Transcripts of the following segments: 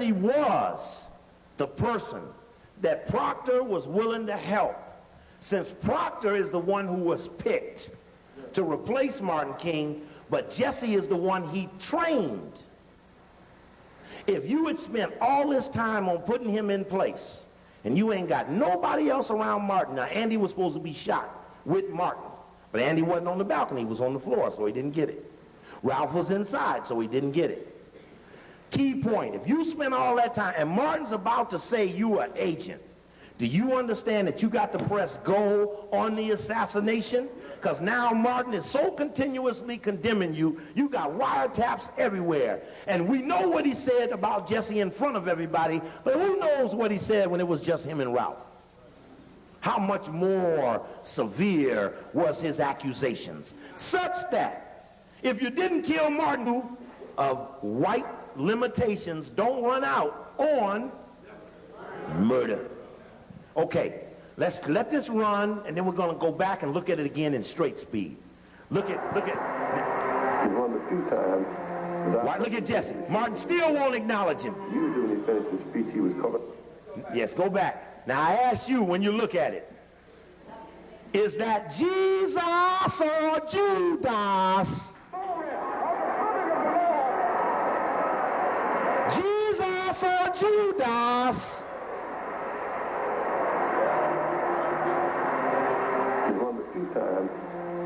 He was the person that Proctor was willing to help, since Proctor is the one who was picked to replace Martin King, but Jesse is the one he trained. If you had spent all this time on putting him in place, and you ain't got nobody else around Martin. Now, Andy was supposed to be shot with Martin, but Andy wasn't on the balcony. He was on the floor, so he didn't get it. Ralph was inside, so he didn't get it. Key point, if you spend all that time, and Martin's about to say you are agent, do you understand that you got to press go on the assassination? Because now Martin is so continuously condemning you, you got wiretaps everywhere. And we know what he said about Jesse in front of everybody, but who knows what he said when it was just him and Ralph? How much more severe was his accusations? Such that if you didn't kill Martin, of white limitations don't run out on murder. Okay, let's let this run, and then we're going to go back and look at it again in straight speed. Look at. He won a few times. Right, look at Jesse. Martin still won't acknowledge him. Usually when he finished his speech, he was covered. Yes, go back. Now I ask you, when you look at it, is that Jesus or Judas? Jesus or Judas? Times,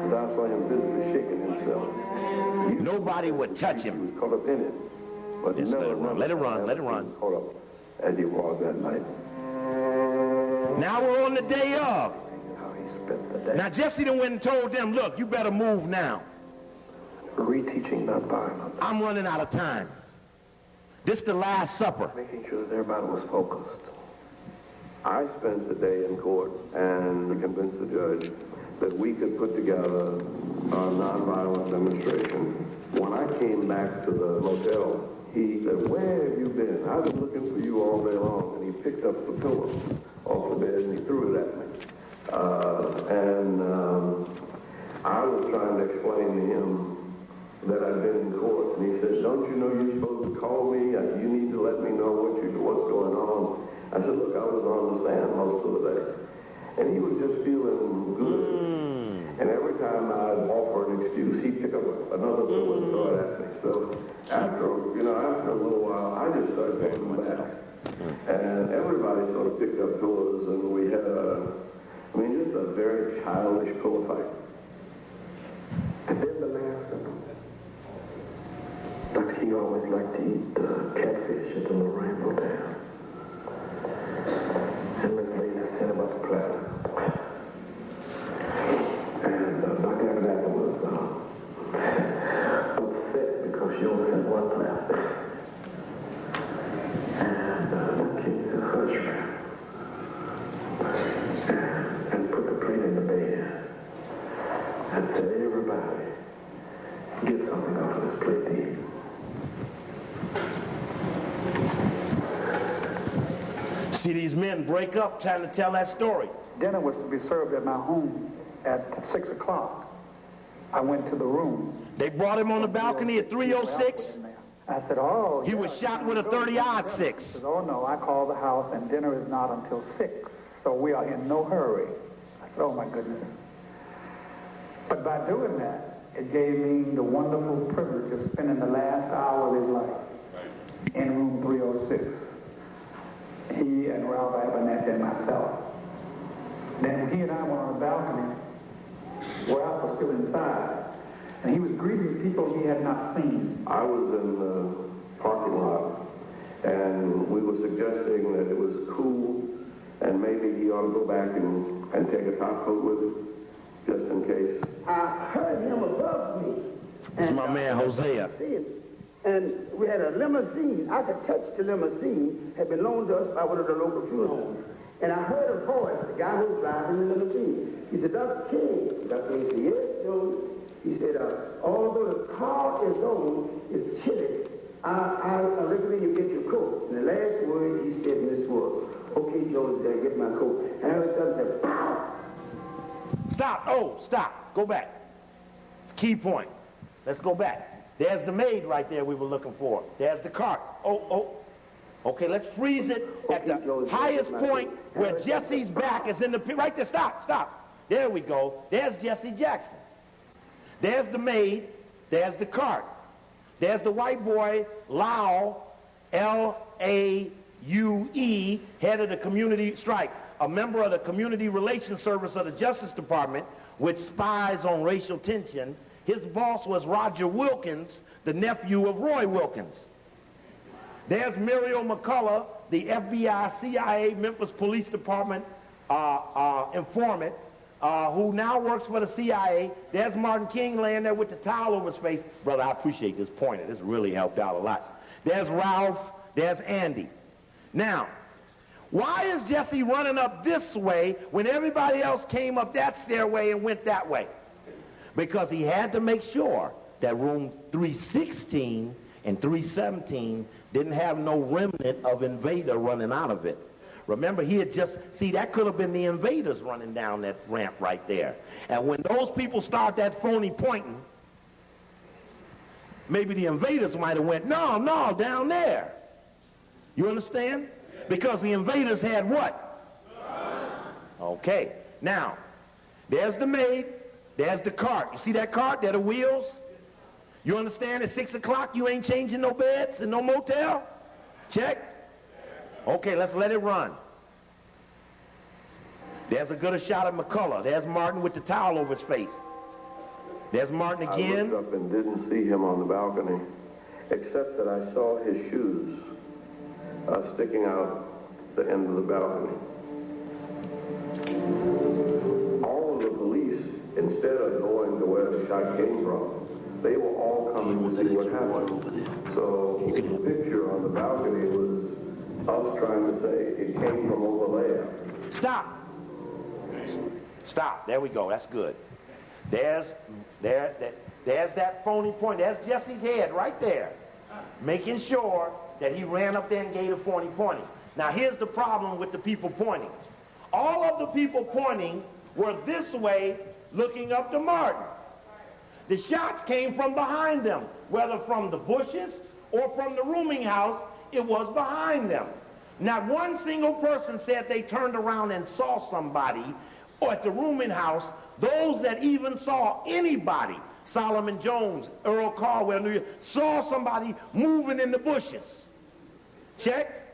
but I saw him visibly shaking himself. Nobody would touch him. He was caught up in it, but yes, never let it run. Let it run. Caught up as he was that night. Now we're on the day of. How he spent the day. Now Jesse done went and told them, look, you better move now. Reteaching not violence. I'm running out of time. This the Last Supper. Making sure that everybody was focused. I spent the day in court and convinced the judge that we could put together a nonviolent demonstration. When I came back to the motel, he said, "Where have you been? I've been looking for you all day long." And he picked up the pillow off the bed and he threw it at me. I was trying to explain to him that I'd been in court, and he said, "Don't you know you're supposed to call me? You need to let me know what's going on." I said, "Look, I was on the stand most of the day." And he was just feeling good. And every time I'd offer an excuse, he'd pick up another pillow and throw it at me. So after a little while, I just started picking them back. And everybody sort of picked up pillows, and we had just a very childish pillow fight. And then the last one. But he always liked to eat catfish at the Lorraine Motel. And Miss Lady sent him up a platter. And Dr. Abernathy was upset because she only sent one platter. And the king said, "Hush, man." And put the plate in the bed. And said, "Everybody, get something off of this plate to eat." See these men break up trying to tell that story. Dinner was to be served at my home at 6 o'clock. I went to the room. They brought him on the balcony at 3:06. I said, "Oh." He was shot with a 30-06. He said, "Oh, no, I called the house and dinner is not until 6, so we are in no hurry." I said, "Oh, my goodness." But by doing that, it gave me the wonderful privilege of spending the last hour of his life in room 306. He and Ralph Abernathy and myself. Then when he and I were on the balcony, Ralph was still inside, and he was greeting people he had not seen. I was in the parking lot, and we were suggesting that it was cool, and maybe he ought to go back and take a top coat with him, just in case. I heard him above me. This is my man, Hosea. And we had a limousine. I could touch the limousine, had been loaned to us by one of the local funeral homes. And I heard a voice, the guy who was driving the limousine. He said, "Dr. King." Dr. King said, "Yes, Joe." He said, "Although the car is on, it's chilly. I recommend you get your coat." And the last word he said in this was, "Okay, Joe, get my coat." And I was suddenly said, "Pow!" Stop. Oh, stop. Go back. Key point. Let's go back. There's the maid right there we were looking for. There's the cart. Oh. Okay, let's freeze it at the highest point where Jesse's back is in the pit. Right there, stop. There we go. There's Jesse Jackson. There's the maid. There's the cart. There's the white boy, Lau, L-A-U-E, head of the community strike, a member of the Community Relations Service of the Justice Department, which spies on racial tension. His boss was Roger Wilkins, the nephew of Roy Wilkins. There's Muriel McCullough, the FBI, CIA, Memphis Police Department informant, who now works for the CIA. There's Martin King laying there with the towel over his face. Brother, I appreciate this pointer. This really helped out a lot. There's Ralph. There's Andy. Now, why is Jesse running up this way when everybody else came up that stairway and went that way? Because he had to make sure that room 316 and 317 didn't have no remnant of invader running out of it. Remember, he had just, see, that could have been the invaders running down that ramp right there. And when those people start that phony pointing, maybe the invaders might have went, no, down there. You understand? Because the invaders had what? Okay. Now, there's the maid, there's the cart. You see that cart? There are the wheels. You understand? At 6 o'clock, you ain't changing no beds and no motel? Check. Okay, let's let it run. There's a good shot of McCullough. There's Martin with the towel over his face. There's Martin again. I looked up and didn't see him on the balcony, except that I saw his shoes sticking out the end of the balcony. All of the police, instead of going to where the shot came from, they were all coming to see what happened. So the picture on the balcony was us trying to say it came from over there. Stop. There we go. That's good. There's that phony point. There's Jesse's head right there, making sure that he ran up there and gave a phony pointing. Now here's the problem with the people pointing. All of the people pointing were this way, looking up to Martin. The shots came from behind them, whether from the bushes or from the rooming house, it was behind them. Not one single person said they turned around and saw somebody, or at the rooming house, those that even saw anybody, Solomon Jones, Earl Caldwell, New York, saw somebody moving in the bushes. Check?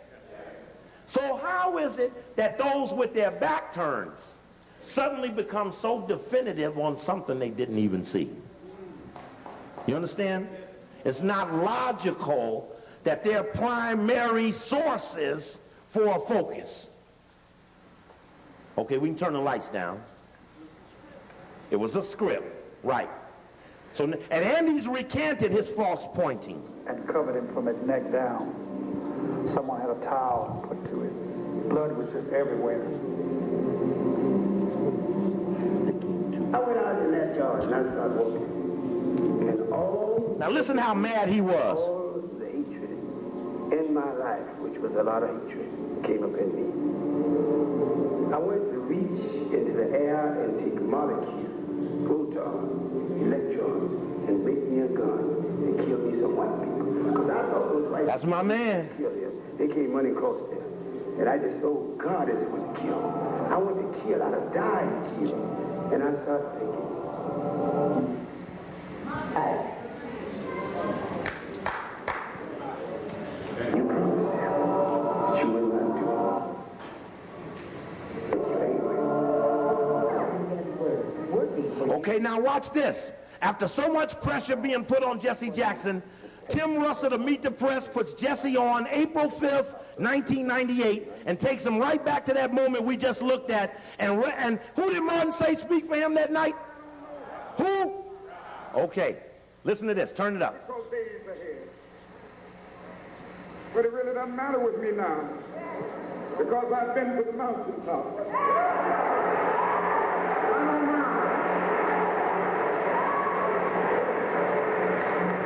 So how is it that those with their back turns suddenly become so definitive on something they didn't even see? You understand? It's not logical that they're primary sources for a focus. Okay, we can turn the lights down. It was a script, right. So, and Andy's recanted his false pointing. And covered him from his neck down. Someone had a towel put to it. Blood was just everywhere. I went out in that yard and I started walking. And all... Now listen how mad he was. All the hatred in my life, which was a lot of hatred, came up in me. I went to reach into the air and take molecules, protons, electrons, and make me a gun and kill me some white people. Because I thought those white That's my man. Kill him. They came running close there. And I just thought, God is going to kill. I want to kill, I'd have died to kill. And I started thinking, you promised him that you will not do it. Okay, now watch this. After so much pressure being put on Jesse Jackson, Tim Russell of Meet the Press puts Jesse on April 5th, 1998, and takes him right back to that moment we just looked at. And who did Martin say speak for him that night? Who? Okay, listen to this. Turn it up. But it really doesn't matter with me now, because I've been to the mountaintop.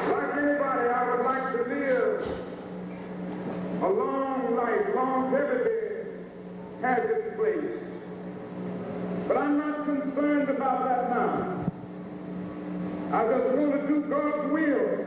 Like anybody, I would like to live a long life. Longevity has its place. But I'm not concerned about that now. I just want to do God's will.